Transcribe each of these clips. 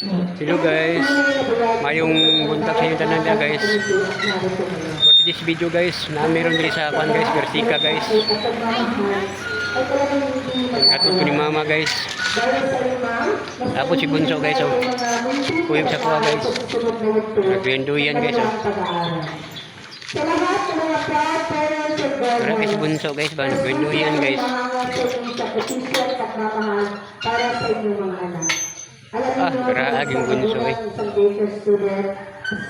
Hello guys, mayong buntag sa inyo tanan na guys. For this video guys, na meron diri sa kwan guys, Versika guys. Katong ko ni mama guys. Tapos si Bunso guys, oh. Kuyog sa kuha guys. Nagrenduyan guys, oh. Para kay si Bunso guys, ba nagrenduyan guys. Para sa inyong mga anak. Graaging Bunso eh.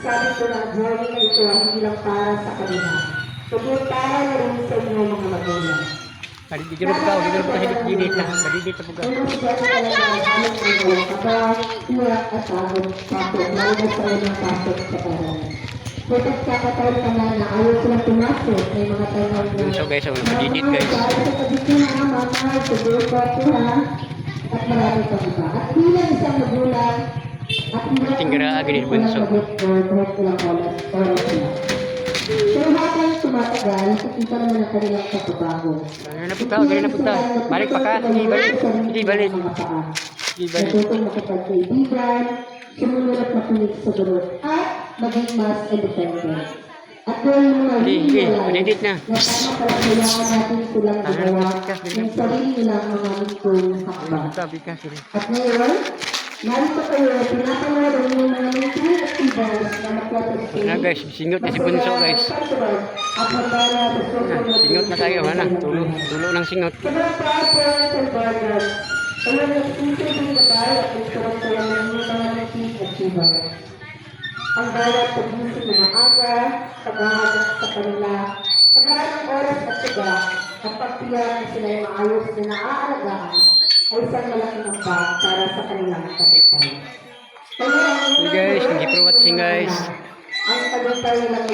Sabi ko na journey na ito ay hindi lang para sa kanila. Kundi para na rin sa inyong mga magulang. Dito na po dito na po kasi dito na. Dito po ka. Bukas kakataon ka na na ayaw silang pumasok. May mga tanong na So guys, nagdidit guys. At marami pa iba. At bilang isang magulang, at Tinggara agad Bunso. Pero habang tumatagal, nakikita naman ang kanilang pagbabago. Ganyan na po ta. Balik pa ka. Hindi balik. Hindi balik. Hindi balik. Natutong makipagkaibigan, sumunod at makinig sa guro, at maging mas independent. At doon mo na Edit na. na tama pala kailangan natin silang magawa ng sarili nilang mga mintong hakbang. At ngayon, narito kayo, pinapanood ang mga mintong activities na magkakasing Na guys, singot na si Bunso guys. at magkala sa social Singot na tayo, mana. Tulo ng singot. Sa mga parents and partners, kaya nag-isip ng babae at instruction ng mga mintong achievers. Ang bawat pagising na maaga, paghahanap sa kanila, paghahanap oras at syaga, at pagtiyak na sila ay maayos na naaalagaan, ay isang malaking ambag para sa kanilang tagumpay. Hey guys, thank you for watching guys. Ang tagumpay nilang